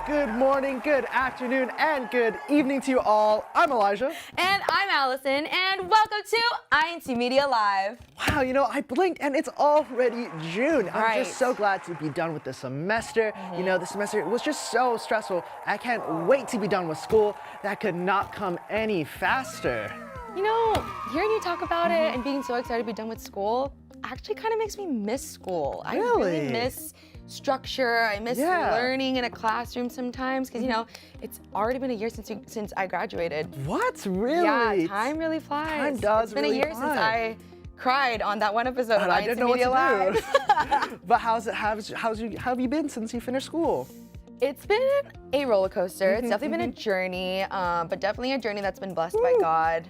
good morning, good afternoon, and good evening to you all. I'm Elijah. And I'm Allison, and welcome to incmedia Live. Wow, I blinked and it's already June. Right. I'm just so glad to be done with the semester. The semester was just so stressful. I can't wait to be done with school. That could not come any faster. Hearing you talk about it and being so excited to be done with school actually kind of makes me miss school. I Really? really miss structure. I miss learning in a classroom sometimes because, it's already been a year since I graduated. What? Really? Yeah, time really flies. Time does really fly. It's been a year since I cried on that one episode of I didn't know what to Live. do. But how have you been since you finished school? It's been a roller coaster. It's definitely been a journey, but definitely a journey that's been blessed by God.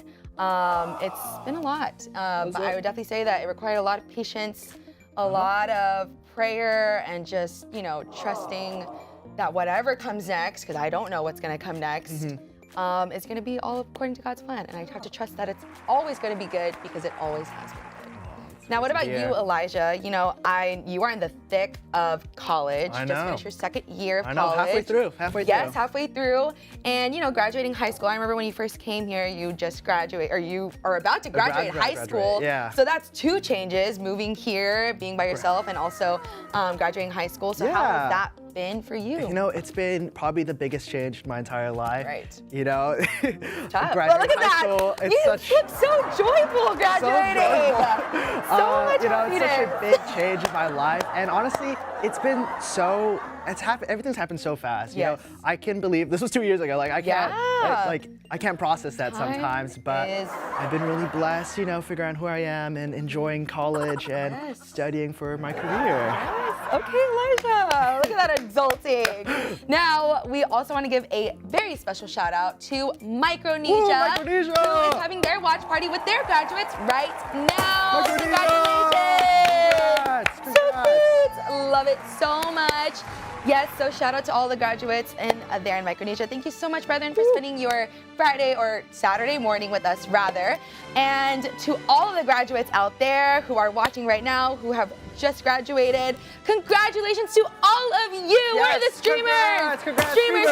It's been a lot, but I would definitely say that it required a lot of patience, a lot of prayer, and just, trusting that whatever comes next, because I don't know what's going to come next, it's going to be all according to God's plan. And I have to trust that it's always going to be good because it always has been good. Now, what about you, Elijah? You are in the thick of college. I know. Just finished your second year of I know, college. halfway through. Yes, halfway through. And, graduating high school. I remember when you first came here, you just graduate, or you are about to graduate high school. Yeah. So that's two changes, moving here, being by yourself, and also graduating high school. So how has that been for you? It's been probably the biggest change in my entire life. Right. Tough. Well, look at that. You look so joyful graduating. So much it's such a big change in my life, and honestly, everything's happened so fast. Yes. I can believe this was 2 years ago. I can't process that sometimes, but I've been really blessed, figuring out who I am and enjoying college and studying for my career. Yes. Okay, Elijah, look at that exulting. Now, we also want to give a very special shout out to Micronesia, who is having their watch party with their graduates right now. Congratulations! So cute! Love it so much. Yes, so shout out to all the graduates there in Micronesia. Thank you so much, brethren, for spending your Friday or Saturday morning with us, rather. And to all of the graduates out there who are watching right now, who have just graduated, congratulations to all of you. Yes, We're the streamers. Congrats, Streamers.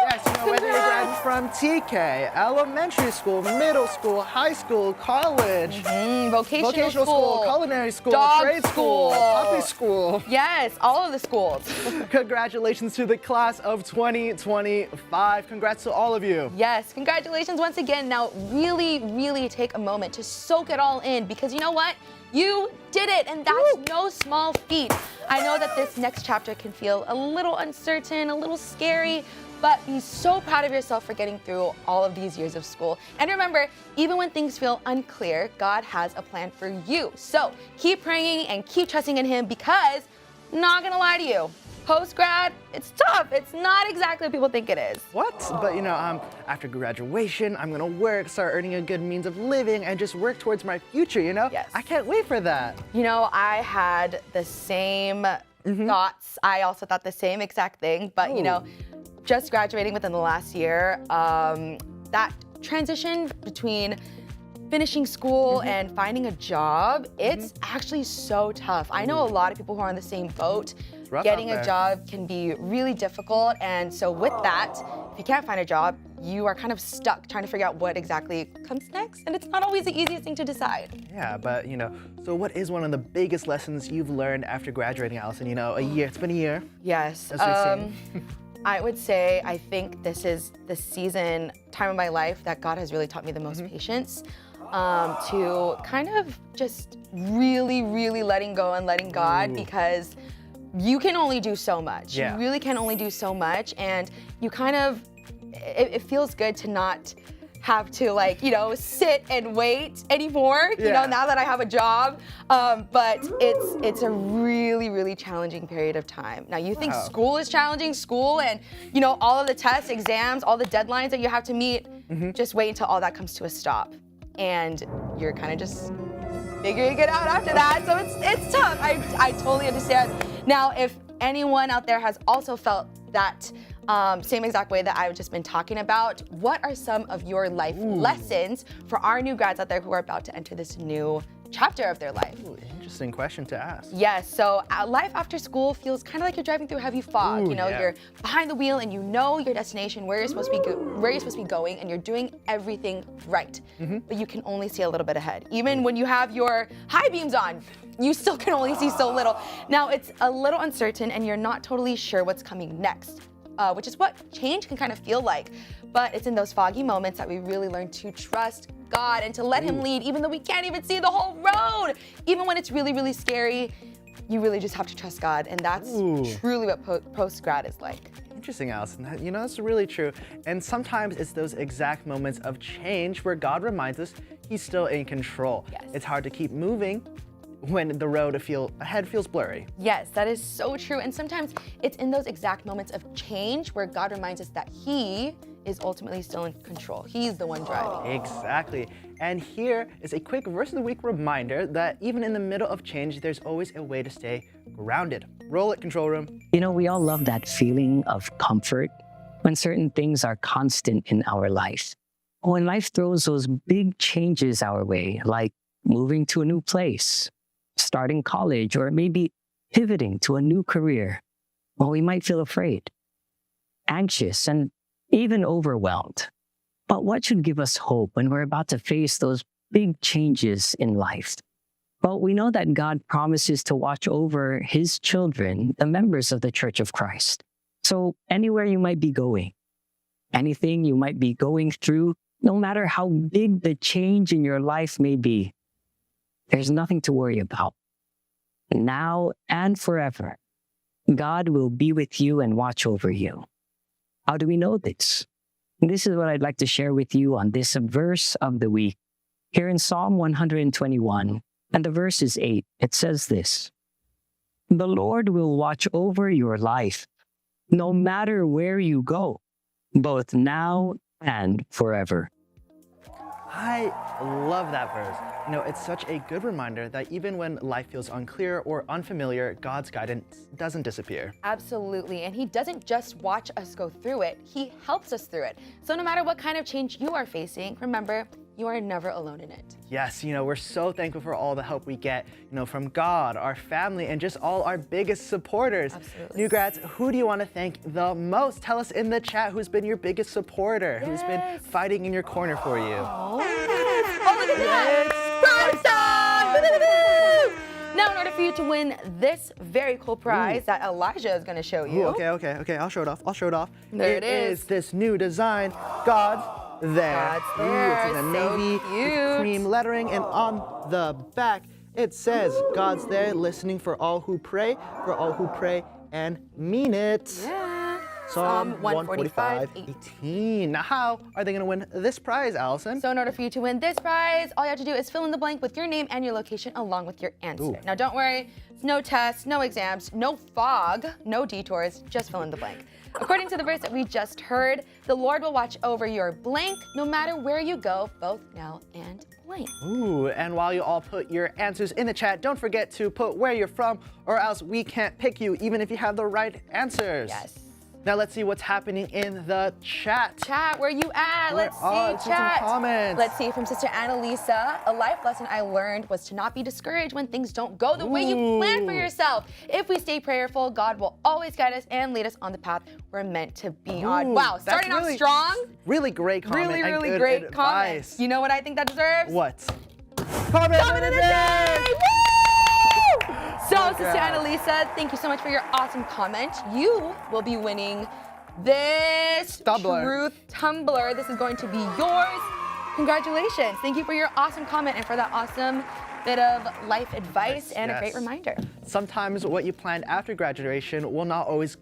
Yes, whether you're graduating from TK, elementary school, middle school, high school, college, Vocational school, culinary school, dog trade school, puppy school. Yes, all of the schools. Congratulations to the class of 2025. Congrats to all of you. Yes, congratulations once again. Now, really, really take a moment to soak it all in, because you know what? You did it, and that's no small feat. I know that this next chapter can feel a little uncertain, a little scary, but be so proud of yourself for getting through all of these years of school. And remember, even when things feel unclear, God has a plan for you. So keep praying and keep trusting in Him, because, not gonna lie to you, post-grad, it's tough. It's not exactly what people think it is. What? But after graduation, I'm gonna work, start earning a good means of living, and just work towards my future, Yes. I can't wait for that. I had the same thoughts. I also thought the same exact thing, but just graduating within the last year, that transition between finishing school and finding a job, it's actually so tough. I know a lot of people who are on the same boat. Getting a job can be really difficult, and so with that, if you can't find a job, you are kind of stuck trying to figure out what exactly comes next, and it's not always the easiest thing to decide. Yeah, but so what is one of the biggest lessons you've learned after graduating, Allison? A year, it's been a year. Yes. As we've seen. I would say I think this is the time of my life that God has really taught me the most patience, to kind of just really, really letting go and letting God, because you can only do so much. Yeah. You really can only do so much, and you kind of, it feels good to not have to sit and wait anymore, now that I have a job. But it's a really, really challenging period of time. Now, you think school is challenging, and all of the tests, exams, all the deadlines that you have to meet, just wait until all that comes to a stop. And you're kind of just figuring it out after that. So it's tough. I totally understand. Now, if anyone out there has also felt that same exact way that I've just been talking about, what are some of your life lessons for our new grads out there who are about to enter this new chapter of their life? Ooh, interesting question to ask. Yes, so life after school feels kind of like you're driving through heavy fog. Ooh, yeah. You're behind the wheel and you know your destination, where you're supposed to be going, and you're doing everything right. But you can only see a little bit ahead. Even when you have your high beams on, you still can only see so little. Now it's a little uncertain and you're not totally sure what's coming next, which is what change can kind of feel like. But it's in those foggy moments that we really learn to trust God and to let Him lead, even though we can't even see the whole road. Even when it's really, really scary, you really just have to trust God. And that's truly what post-grad is like. Interesting, Allison. You know, that's really true. And sometimes it's those exact moments of change where God reminds us He's still in control. Yes. It's hard to keep moving when the road ahead feels blurry. Yes, that is so true. And sometimes it's in those exact moments of change where God reminds us that He is ultimately still in control. He's the one driving. Exactly. And here is a quick verse of the week reminder that even in the middle of change, there's always a way to stay grounded. Roll it, control room. You know, we all love that feeling of comfort when certain things are constant in our life. When life throws those big changes our way, like moving to a new place, starting college, or maybe pivoting to a new career, well, we might feel afraid, anxious, and even overwhelmed. But what should give us hope when we're about to face those big changes in life? Well, we know that God promises to watch over His children, the members of the Church of Christ. So anywhere you might be going, anything you might be going through, no matter how big the change in your life may be, there's nothing to worry about. Now and forever, God will be with you and watch over you. How do we know this? This is what I'd like to share with you on this verse of the week. Here in Psalm 121, and the verse is 8, it says this: "The Lord will watch over your life, no matter where you go, both now and forever." I love that verse. You know, it's such a good reminder that even when life feels unclear or unfamiliar, God's guidance doesn't disappear. Absolutely, and He doesn't just watch us go through it, He helps us through it. So no matter what kind of change you are facing, remember, you are never alone in it. Yes, you know, we're so thankful for all the help we get, you know, from God, our family, and just all our biggest supporters. Absolutely. New grads, who do you want to thank the most? Tell us in the chat who's been your biggest supporter, who's been fighting in your corner for you. Oh, look at that! Prize time! Now, in order for you to win this very cool prize that Elijah is going to show you. Ooh, okay, I'll show it off. There it is. is. This new design, God's there. God's there. It's in a So navy cute. with cream lettering, and on the back it says, "God's there, listening for all who pray and mean it." Yeah. Psalm 145:18. Now, how are they going to win this prize, Allison? So in order for you to win this prize, all you have to do is fill in the blank with your name and your location along with your answer. Ooh. Now don't worry, it's no tests, no exams, no fog, no detours, just fill in the blank. According to the verse that we just heard, the Lord will watch over your blank no matter where you go, both now and blank. Ooh, and while you all put your answers in the chat, don't forget to put where you're from, or else we can't pick you, even if you have the right answers. Yes. Now let's see what's happening in the chat. Chat, where you at? Let's see, some chat. comments. Let's see from Sister Annalisa. A life lesson I learned was to not be discouraged when things don't go the way you plan for yourself. If we stay prayerful, God will always guide us and lead us on the path we're meant to be on. Wow, starting off strong. Really great comment. Really, and really good great advice. comment. You know what I think that deserves? What? Comment of the day! Woo! So, Sister Annalisa, thank you so much for your awesome comment. You will be winning this Tumbler. Truth Tumbler. This is going to be yours. Congratulations. Thank you for your awesome comment and for that awesome bit of life advice and a great reminder. Sometimes what you planned after graduation will not always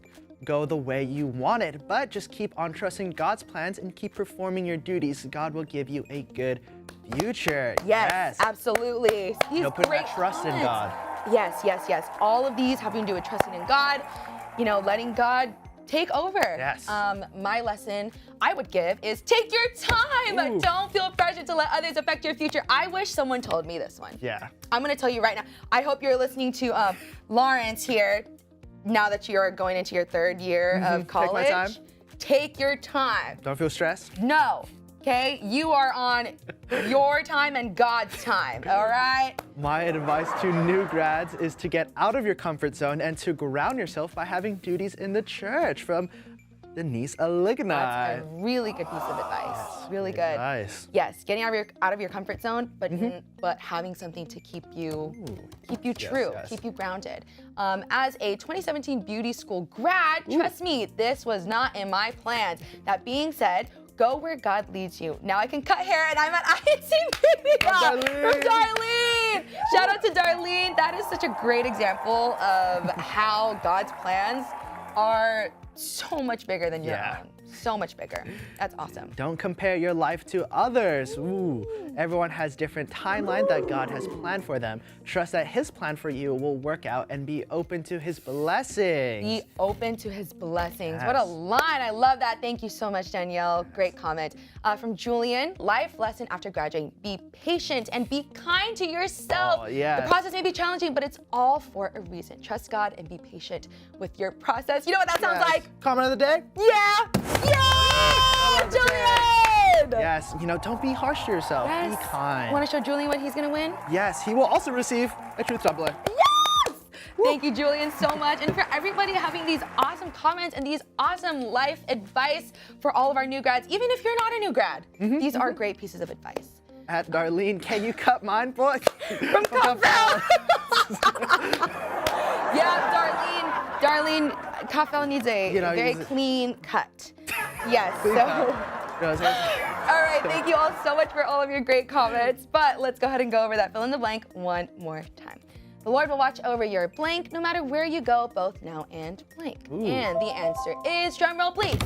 go the way you wanted, but just keep on trusting God's plans and keep performing your duties. God will give you a good future. Yes, absolutely. You know, put that trust in God. Yes. All of these having to do with trusting in God, you know, letting God take over. Yes. My lesson I would give is take your time. Ooh. Don't feel pressured to let others affect your future. I wish someone told me this one. Yeah. I'm gonna tell you right now. I hope you're listening to Lawrence here. Now that you're going into your third year of college, Take my time. Take your time. Don't feel stressed. No. Okay, you are on your time and God's time, all right? My advice to new grads is to get out of your comfort zone and to ground yourself by having duties in the church from Denise Alignay. That's a really good piece of advice. Really good. Nice. Yes, getting out of your comfort zone, but having something to keep you true, yes. keep you grounded. As a 2017 beauty school grad, trust me, this was not in my plans. That being said, go where God leads you. Now I can cut hair, and I'm at incmedia from Darlene. Shout out to Darlene. That is such a great example of how God's plans are so much bigger than your own. So much bigger. That's awesome. Don't compare your life to others. Ooh. Everyone has different timeline that God has planned for them. Trust that His plan for you will work out and be open to His blessings. Be open to His blessings. Yes. What a line. I love that. Thank you so much, Danielle. Great comment. From Julian, life lesson after graduating. Be patient and be kind to yourself. Oh, yes. The process may be challenging, but it's all for a reason. Trust God and be patient with your process. You know what that sounds like? Comment of the day? Yeah! Yeah! Julian! Yes, don't be harsh to yourself. Be kind. Want to show Julian what he's going to win? Yes, he will also receive a truth tumbler. Yes! Thank you, Julian, so much. And for everybody having these awesome comments and these awesome life advice for all of our new grads, even if you're not a new grad, these are great pieces of advice. At Darlene, can you cut mine, boy? From Kafel. Yeah, Darlene, Kafel needs a very clean cut. Yes, so. All right, thank you all so much for all of your great comments, but let's go ahead and go over that fill in the blank one more time. The Lord will watch over your blank no matter where you go, both now and blank. Ooh. And the answer is, drum roll please.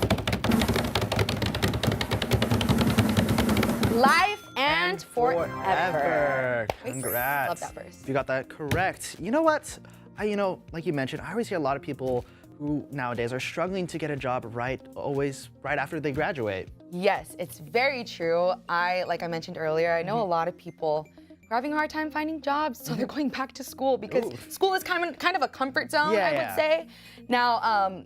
Life and forever. Congrats. Love that verse. You got that correct. You know what? Like you mentioned, I always hear a lot of people who nowadays are struggling to get a job right after they graduate. Yes, it's very true. Like I mentioned earlier, I know a lot of people are having a hard time finding jobs, so they're going back to school because school is kind of a comfort zone, I would say. Now,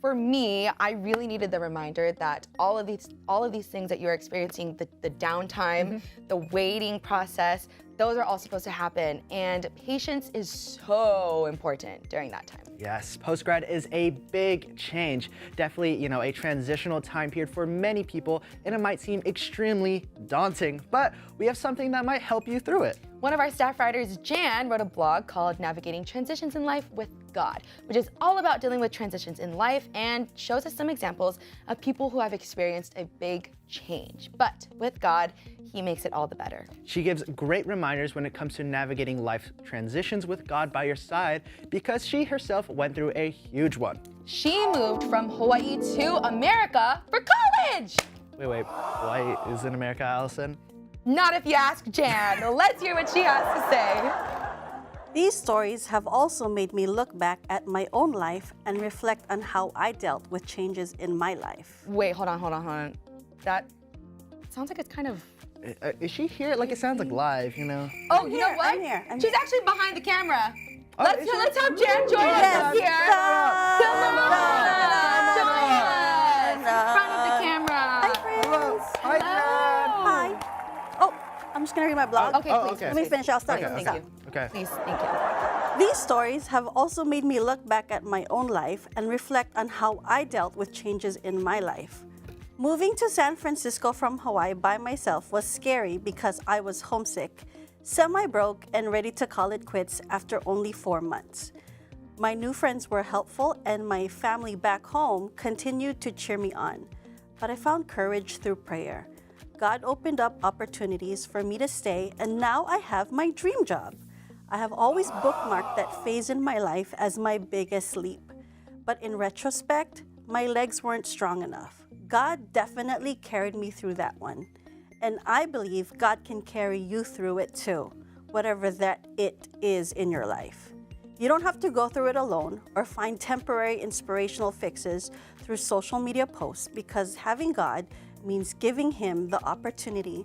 for me, I really needed the reminder that all of these things that you're experiencing, the downtime, the waiting process, those are all supposed to happen, and patience is so important during that time. Yes, postgrad is a big change. Definitely, a transitional time period for many people, and it might seem extremely daunting, but we have something that might help you through it. One of our staff writers, Jan, wrote a blog called Navigating Transitions in Life with God, which is all about dealing with transitions in life and shows us some examples of people who have experienced a big change. But with God, He makes it all the better. She gives great reminders when it comes to navigating life transitions with God by your side because she herself went through a huge one. She moved from Hawaii to America for college. Wait, Hawaii is in America, Allison? Not if you ask Jan. Let's hear what she has to say. These stories have also made me look back at my own life and reflect on how I dealt with changes in my life. Wait, hold on. That sounds like it's kind of... Is she here? Like, it sounds like live, Oh, you know here, what? I'm here. She's actually behind the camera. Oh, Let's have Jan join us here. Come on, join us in front of the camera. Hi, friends. Hi, Jan. Hi. Oh, I'm just gonna read my blog. Okay, please. okay. Let me finish. I'll start. Thank you. Okay. Please, thank you. These stories have also made me look back at my own life and reflect on how I dealt with changes in my life. Moving to San Francisco from Hawaii by myself was scary because I was homesick, semi-broke, and ready to call it quits after only 4 months. My new friends were helpful, and my family back home continued to cheer me on. But I found courage through prayer. God opened up opportunities for me to stay, and now I have my dream job. I have always bookmarked that phase in my life as my biggest leap. But in retrospect, my legs weren't strong enough. God definitely carried me through that one. And I believe God can carry you through it too, whatever that it is in your life. You don't have to go through it alone or find temporary inspirational fixes through social media posts, because having God means giving Him the opportunity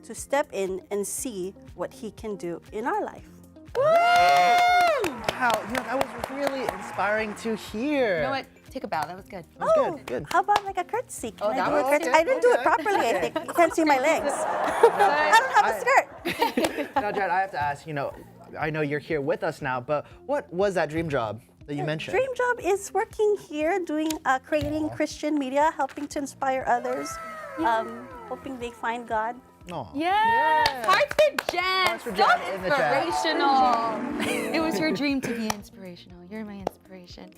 to step in and see what He can do in our life. Wow, that was really inspiring to hear. You know what? take a bow. That was good. Good, good. How about like a curtsy? Can Oh, I that do a was curtsy? good. I didn't do it properly, I think. You can't see my legs. I don't have a skirt. Now, Jen, I have to ask, I know you're here with us now, but what was that dream job that you mentioned? Dream job is working here, doing creating Christian media, helping to inspire others, hoping they find God. Aw. Yes. Hearts for Jen. Hearts for So Jen in the chat. inspirational. It was her dream to be inspirational. You're my inspiration.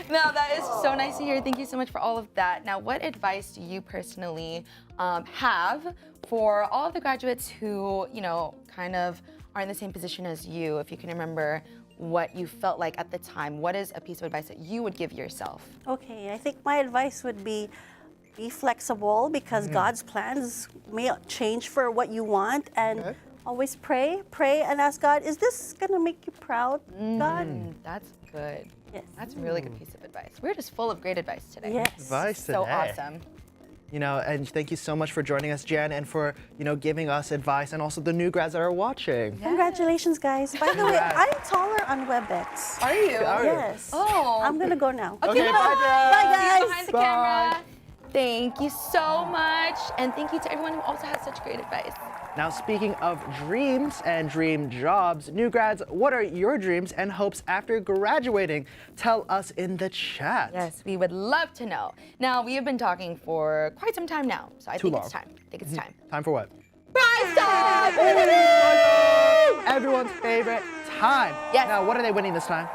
No, that is so nice to hear. Thank you so much for all of that. Now, what advice do you personally have for all of the graduates who, kind of are in the same position as you? If you can remember what you felt like at the time, what is a piece of advice that you would give yourself? Okay, I think my advice would be flexible because God's plans may change for what you want, and always pray and ask God, is this gonna make you proud, God? That's good. Yes. That's a really good piece of advice. We're just full of great advice today. Yes. Advice So today. awesome. And thank you so much for joining us, Jen, and for, giving us advice, and also the new grads that are watching. Congratulations, guys. By the way, I'm taller on WebEx. Are you? Yes. Oh. I'm gonna go now. Okay, bye, Jen. Bye, guys. Behind the Bye. camera. Thank you so much. And thank you to everyone who also has such great advice. Now, speaking of dreams and dream jobs, new grads, what are your dreams and hopes after graduating? Tell us in the chat. Yes, we would love to know. Now, we have been talking for quite some time now, so I think long. it's time. I think it's time. Time for what? Prize time! Everyone's favorite time. Yes. Now, what are they winning this time?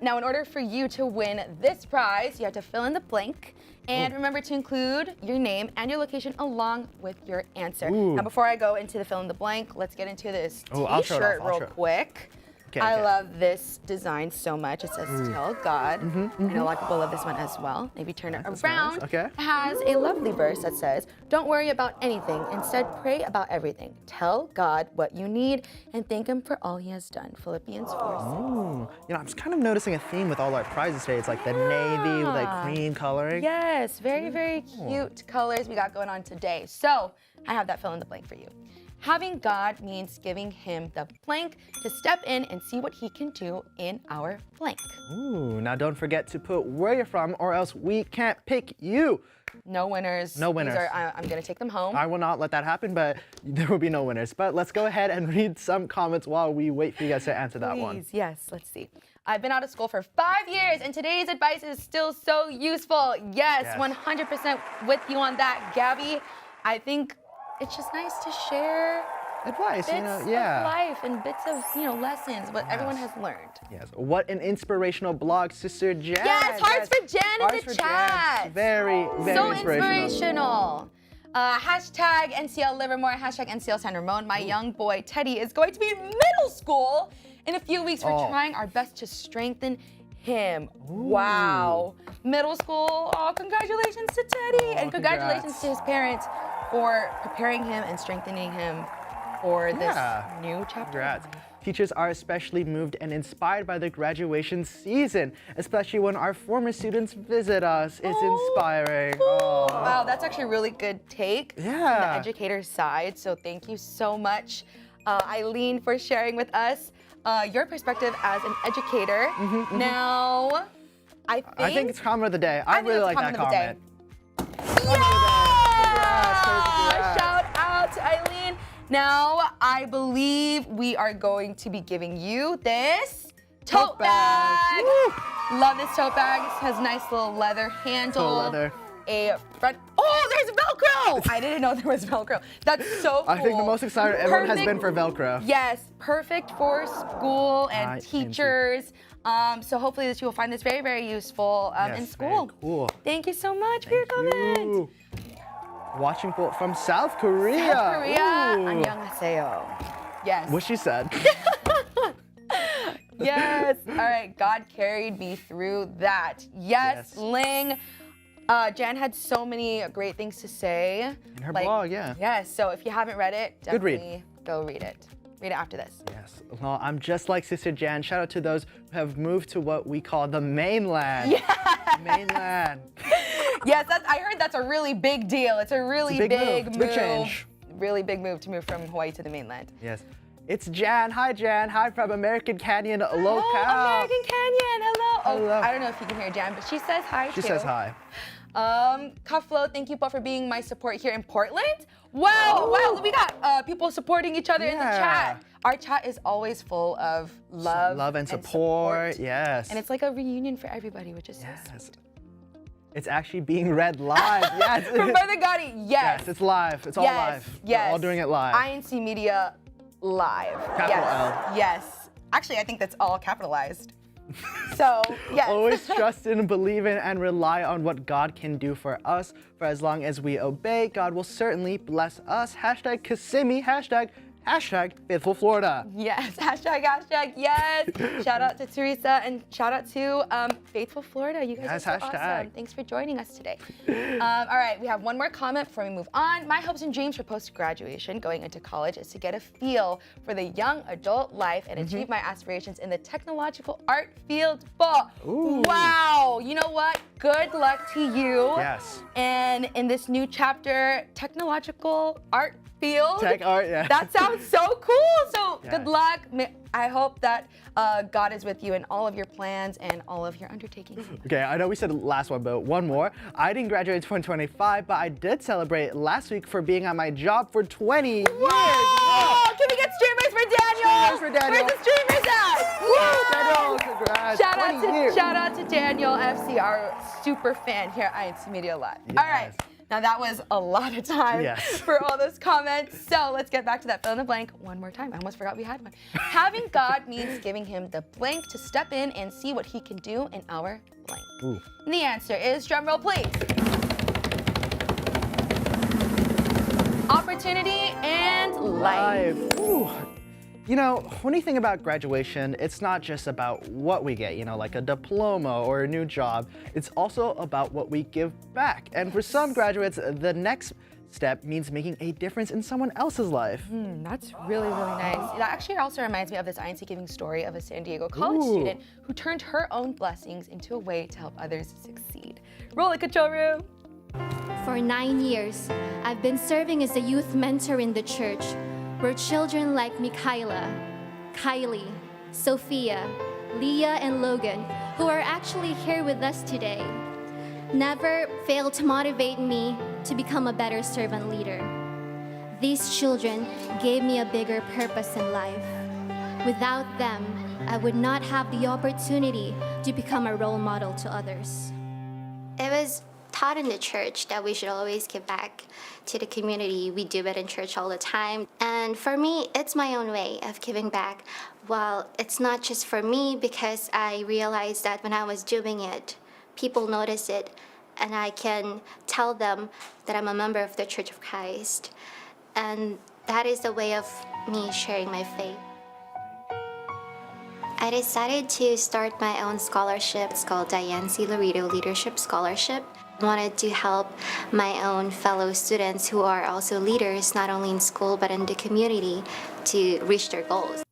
Now in order for you to win this prize, you have to fill in the blank. And remember to include your name and your location along with your answer. Ooh. Now before I go into the fill in the blank, let's get into this I'll show it t-shirt off, I'll real show it. quick. Okay, I okay. love this design so much. It says Tell God. I know a lot of people love this one as well. Maybe turn it That's around. nice, okay. It has a lovely verse that says, don't worry about anything. Instead, pray about everything. Tell God what you need and thank him for all he has done. Philippians 4:6. Ooh. I'm just kind of noticing a theme with all our prizes today. It's like the navy with like cream coloring. Yes, very, very cute colors we got going on today. So I have that fill in the blank for you. Having God means giving him the blank to step in and see what he can do in our blank. Ooh, now don't forget to put where you're from or else we can't pick you. No winners. No winners. I'm gonna take them home. I will not let that happen, but there will be no winners. But let's go ahead and read some comments while we wait for you guys to answer that one. Please, yes, let's see. I've been out of school for 5 years and today's advice is still so useful. Yes, 100% with you on that, Gabby. I think it's just nice to share Advice, bits of life and bits of, lessons, what everyone has learned. Yes. What an inspirational blog, Sister Jen. Yes, hearts for Jen Hearts in for the Jen. chat. Very, very So inspirational. Hashtag NCL Livermore, hashtag NCL San Ramon. My young boy, Teddy, is going to be in middle school in a few weeks. We're trying our best to strengthen him. Wow. Middle school. Oh, congratulations to Teddy. And congratulations congrats. to his parents for preparing him and strengthening him for this new chapter. Congrats. Teachers are especially moved and inspired by the graduation season, especially when our former students visit us. It's inspiring. Oh. Wow, that's actually a really good take from the Yeah. educator's side. So thank you so much, Eileen, for sharing with us your perspective as an educator. Now, I think it's comment of the day. I think really it's like that comment of the day. comment. Yeah! Shout out to Eileen. Now, I believe we are going to be giving you this tote bag. Woo! Love this tote bag. It has a nice little leather handle. Full leather. A front. Oh, there's Velcro! I didn't know there was Velcro. That's so cool. I think the most excited everyone has been Perfect- for Velcro. Yes, perfect for school and I teachers. So hopefully that you will find this very, very useful in Yes, school. very cool. Thank you so much for your comment. Ooh. Watching from South Korea. South Korea, Ooh. annyeonghaseyo. Yes. What she said. Yes. All right. God carried me through that. Yes, Yes. Ling. Jan had so many great things to say. In her blog, yeah. Yes. So if you haven't read it, Good read. definitely go read it. Read it after this. Yes. Well, I'm just like Sister Jan. Shout out to those who have moved to what we call the mainland. Yeah. Mainland. Yes, I heard that's a really big deal. It's a really big move. move. Big change. Really big move to move from Hawaii to the mainland. Yes. It's Jan. Hi, Jan. Hi from American Canyon Locale. Oh, American Canyon. Hello. hello. I don't know if you can hear Jan, but she says hi She too. says hi. Kaflo, thank you both for being my support here in Portland. Wow, wow, we got people supporting each other in the chat. Our chat is always full of love and support. Yes. And it's like a reunion for everybody, which is so sweet. Yes. It's actually being read live. Yes. From Brother Gotti, yes. Yes, it's live. It's all live. Yes. We're all doing it live. incmedia live. Capital yes. L. Yes. Actually, I think that's all capitalized. So, yes. Always trust in, believe in, and rely on what God can do for us. For as long as we obey, God will certainly bless us. Hashtag Kissimmee. Hashtag Faithful Florida. Yes, hashtag, yes. Shout out to Teresa and shout out to Faithful Florida. You guys are so awesome. Thanks for joining us today. All right, we have one more comment before we move on. My hopes and dreams for post-graduation going into college is to get a feel for the young adult life and achieve my aspirations in the technological art field. Wow, you know what? Good luck to you. Yes. And in this new chapter, technological art field. Tech art, yeah. That sounds so cool. So good luck. I hope that God is with you in all of your plans and all of your undertakings. Okay, I know we said the last one, but one more. I didn't graduate in 2025, but I did celebrate last week for being at my job for 20 years. Whoa! Can we get streamers for Daniel? Streamers for Daniel. Where's the streamers at? Woo! Daniel, congrats. Shout out to Daniel FC, our super fan here at incmedia Live. Yes. All right. Now that was a lot of time for all those comments. So let's get back to that fill in the blank one more time. I almost forgot we had one. Having God means giving him the blank to step in and see what he can do in our blank. Ooh. And the answer is, drumroll please. Opportunity and life. Ooh. You know, when you think about graduation, it's not just about what we get, you know, like a diploma or a new job. It's also about what we give back. And for some graduates, the next step means making a difference in someone else's life. That's really, really nice. That actually also reminds me of this INC giving story of a San Diego college student who turned her own blessings into a way to help others succeed. Roll it, control room. For 9 years, I've been serving as a youth mentor in the church, where children like Michaela, Kylie, Sophia, Leah, and Logan, who are actually here with us today, never fail to motivate me to become a better servant leader. These children gave me a bigger purpose in life. Without them, I would not have the opportunity to become a role model to others. It was taught in the church that we should always give back to the community. We do it in church all the time. And for me, it's my own way of giving back. Well, it's not just for me, because I realized that when I was doing it, people notice it, and I can tell them that I'm a member of the Church of Christ. And that is a way of me sharing my faith. I decided to start my own scholarship. It's called Diane C. Laredo Leadership Scholarship. I wanted to help my own fellow students who are also leaders, not only in school but in the community, to reach their goals.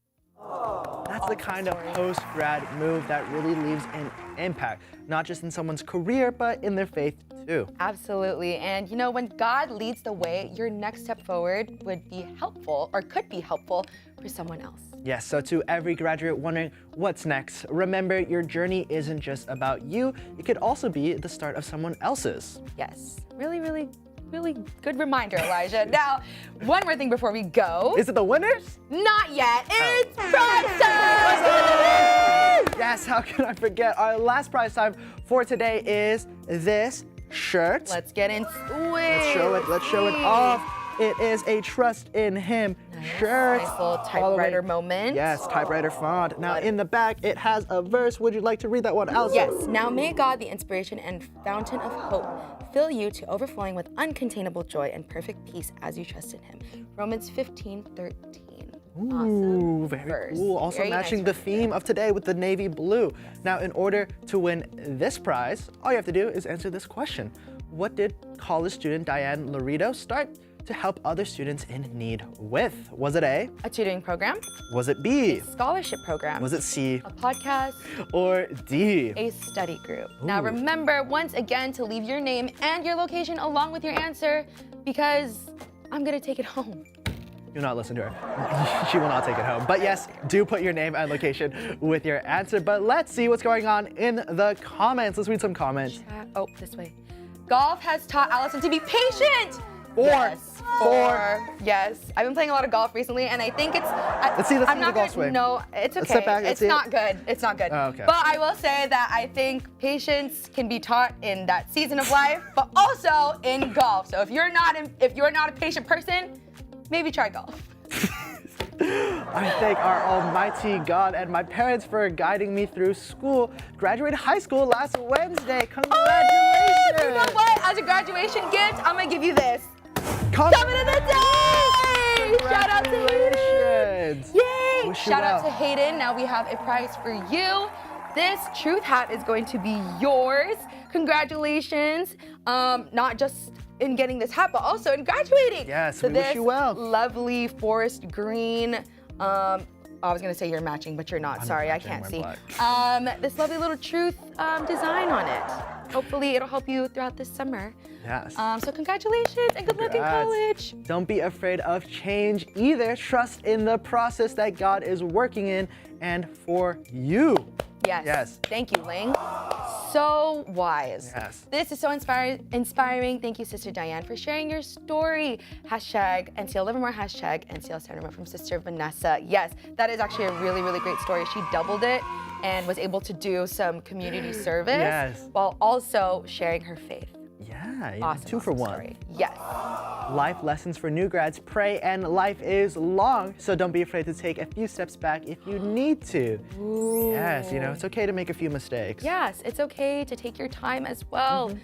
That's the kind of post-grad move that really leaves an impact, not just in someone's career, but in their faith too. Absolutely. And you know, when God leads the way, your next step forward would be helpful, or could be helpful, for someone else. Yes, so to every graduate wondering what's next, remember your journey isn't just about you. It could also be the start of someone else's. Yes, really, really, really good reminder, Elijah. Now, one more thing before we go. Is it the winners? Not yet. It's prize time! Yes, how can I forget? Our last prize time for today is this shirt. Let's get into Let's it. show it off. It is a Trust in Him shirt. Nice little typewriter moment. Yes, typewriter font. Now in the back, it has a verse. Would you like to read that one, Allison? Yes. Now may God, the inspiration and fountain of hope, fill you to overflowing with uncontainable joy and perfect peace as you trust in Him. Romans 15:13. Ooh, very cool. Also Very matching nice the theme of today with the navy blue. Now, in order to win this prize, all you have to do is answer this question. What did college student Diane Laredo start to help other students in need with? Was it A, A tutoring program, was it B, scholarship program, was it C, a podcast, or D? a study group. Now remember, once again, to leave your name and your location along with your answer, because I'm gonna take it home. Do not listen to her. She will not take it home. But yes, do put your name and location with your answer. But let's see what's going on in the comments. Let's read some comments. Oh, this way. Golf has taught Allison to be patient. Four. Yes. Four. Yes. I've been playing a lot of golf recently, and I think it's. Let's see I'm the not golf gonna. swing. No, it's okay. Let's step back, let's It's see it. not good. It's not good. Oh, okay. But I will say that I think patience can be taught in that season of life, but also in golf. So if you're not a patient person, maybe try golf. I thank our almighty God and my parents for guiding me through school. Graduated high school last Wednesday. Congratulations! You know what? As a graduation gift, I'm gonna give you this. Comment of the day! Shout out to Hayden! Congratulations! Yay! Wish you Shout out well. to Hayden. Now we have a prize for you. This truth hat is going to be yours. Congratulations. Not just in getting this hat, but also in graduating. Yes, so we wish you well. Lovely forest green. I was gonna say you're matching, but you're not. Sorry, I can't see. This lovely little truth design on it. Hopefully it'll help you throughout this summer. Yes. So congratulations and good luck in Congrats. college. Don't be afraid of change either. Trust in the process that God is working in and for you. Yes. Yes. Thank you, Ling. So wise. Yes. This is so inspiring. Thank you, Sister Diane, for sharing your story. Hashtag NCL Livermore, hashtag NCL Sacrament from Sister Vanessa. Yes, that is actually a really, really great story. She doubled it and was able to do some community service Yes. while also sharing her faith. Yeah, Awesome. two for awesome one. story. Yes. Life lessons for new grads. Pray and life is long, so don't be afraid to take a few steps back if you need to. Ooh. Yes, it's okay to make a few mistakes. Yes, it's okay to take your time as well.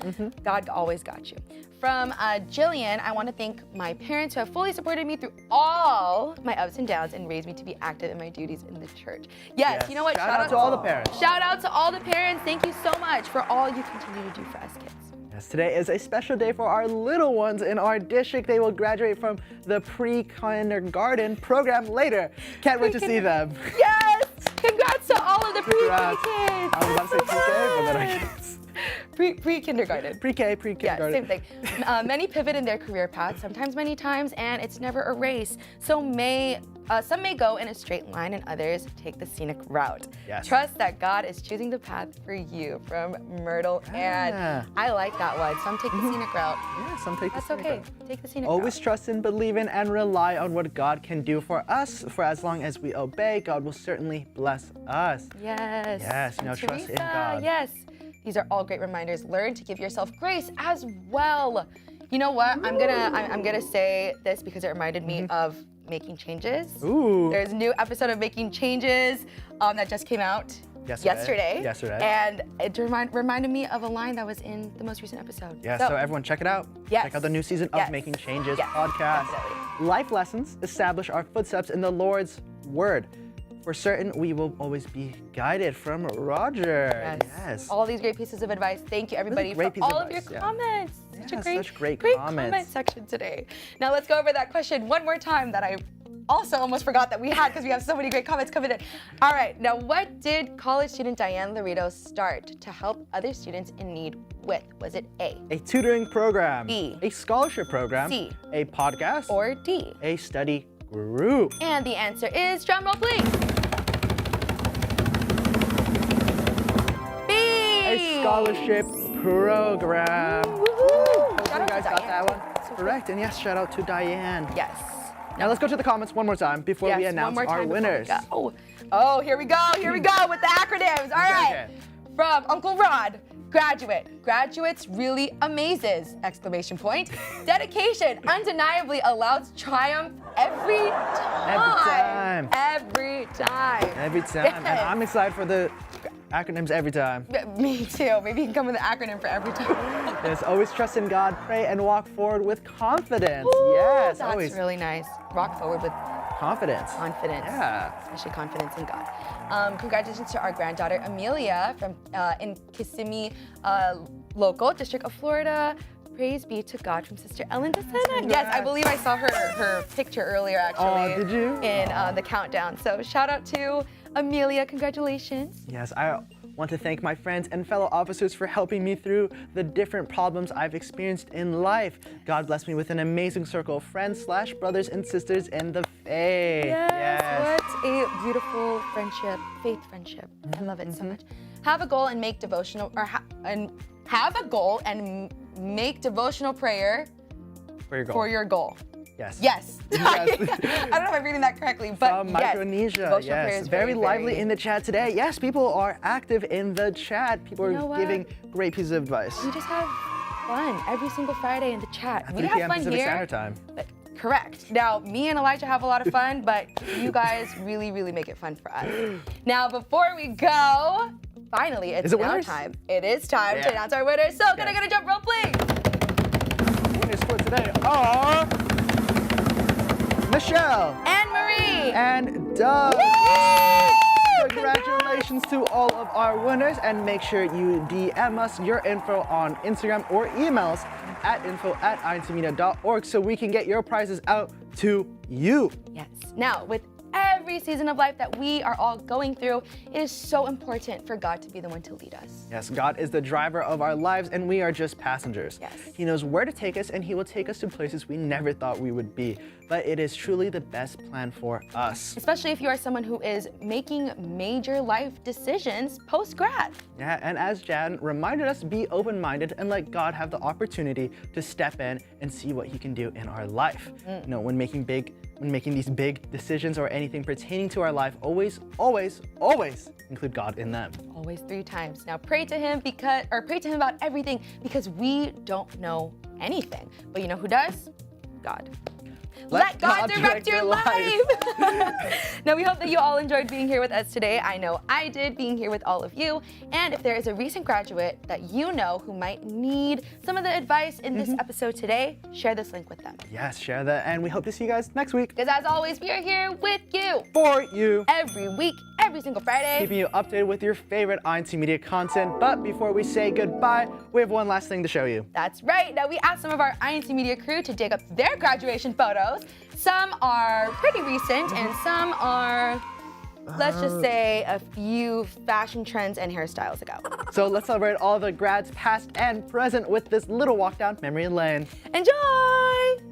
God always got you. From Jillian, I want to thank my parents who have fully supported me through all my ups and downs and raised me to be active in my duties in the church. Yes, you know what? Shout out to all the parents. Shout out to all the parents. Thank you so much for all you continue to do for us kids. Yes, today is a special day for our little ones in our district. They will graduate from the pre-kindergarten program later. Can't wait to see them. Yes! Congrats to all of the pre-K Congrats. kids. I was about to say pre-K, but then I guess. Pre-kindergarten. Pre-K, Yeah, pre-kindergarten. same thing. Many pivot in their career paths, sometimes many times, and it's never a race. So some may go in a straight line and others take the scenic route. Yes. Trust that God is choosing the path for you, from Myrtle. Yeah. And I like that one. Some take the scenic route. Yeah, some take the That's scenic okay. route. Take the scenic Always route. trust and believe in and rely on what God can do for us. For as long as we obey, God will certainly bless us. Yes. Yes, And trust in Teresa, God. Yes. These are all great reminders. Learn to give yourself grace as well. You know what? I'm gonna say this because it reminded me of Making Changes. Ooh. There's a new episode of Making Changes that just came out yesterday. And it reminded me of a line that was in the most recent episode. Yeah, so everyone check it out. Yes. Check out the new season of Yes. Making Changes Yes, podcast. definitely. Life lessons establish our footsteps in the Lord's word. For certain, we will always be guided, from Roger. Yes. All these great pieces of advice. Thank you, everybody, great for piece of all of advice, your yeah. comments. Such great comments. comment section today. Now let's go over that question one more time that I also almost forgot that we had because we have so many great comments coming in. All right, now what did college student Diane Laredo start to help other students in need with? Was it A, A tutoring program. B, A scholarship program. C, A podcast. or D? A study group. And the answer is, drum roll please. B. A scholarship program. Woohoo! Hope you guys got that one correct. And yes, shout out to Diane. Yes. Now let's go to the comments one more time before we announce one more our time before we winners. go. Oh, here we go with the acronyms. All right. Okay. From Uncle Rod, graduate. Graduates really amazes! Exclamation point. Dedication undeniably allows triumph every time. Every time. And I'm excited for the acronyms every time. Me too. Maybe you can come with an acronym for every time. Yes, always trust in God, pray, and walk forward with confidence. Ooh, Yes, that's always really nice. Rock forward with confidence. confidence. Yeah. Especially confidence in God. Congratulations to our granddaughter Amelia from in Kissimmee local district of Florida. Praise be to God from Sister Ellen DeSena. Yes, I believe I saw her picture earlier actually. Oh, did you? In the countdown. So shout out to Amelia. Congratulations. Yes, I Want to thank my friends and fellow officers for helping me through the different problems I've experienced in life. God bless me with an amazing circle of friends / brothers and sisters in the faith. Yes. What a beautiful friendship, faith friendship. I love it so much. Have a goal and make devotional, have a goal and make devotional prayer For your goal. Yes. Yes. I don't know if I'm reading that correctly, but From Micronesia, devotional prayer yes. is Very lively in the chat today. Yes, people are active in the chat. People are giving great pieces of advice. We just have fun every single Friday in the chat. At We 3 have p.m. fun Pacific here. Standard Time. Correct. Now, me and Elijah have a lot of fun, but you guys really, really make it fun for us. Now, before we go, finally, it's now winners? time. It is time to announce our winners. So, can I get a drum roll, please? Winners for today are Michelle, Anne-Marie, and Doug. Congratulations to all of our winners, and make sure you DM us your info on Instagram or email us at info@incmedia.org so we can get your prizes out to you. Yes. Now, with every season of life that we are all going through, it is so important for God to be the one to lead us. Yes, God is the driver of our lives and we are just passengers. Yes. He knows where to take us and he will take us to places we never thought we would be. But it is truly the best plan for us. Especially if you are someone who is making major life decisions post-grad. Yeah, and as Jan reminded us, be open-minded and let God have the opportunity to step in and see what he can do in our life. You know, when making these big decisions or anything pertaining to our life, always include God in them. Always 3 times. Now pray to him pray to him about everything because we don't know anything. But you know who does? God. Let God direct your life. Now, we hope that you all enjoyed being here with us today. I know I did, being here with all of you. And if there is a recent graduate that you know who might need some of the advice in this episode today, share this link with them. Yes, share that, and we hope to see you guys next week. Because as always, we are here with you. For you. Every week, every single Friday. Keeping you updated with your favorite INC Media content. But before we say goodbye, we have one last thing to show you. That's right. Now, we asked some of our INC Media crew to dig up their graduation photos. Some are pretty recent and some are, let's just say, a few fashion trends and hairstyles ago. So let's celebrate all the grads past and present with this little walk down memory lane. Enjoy!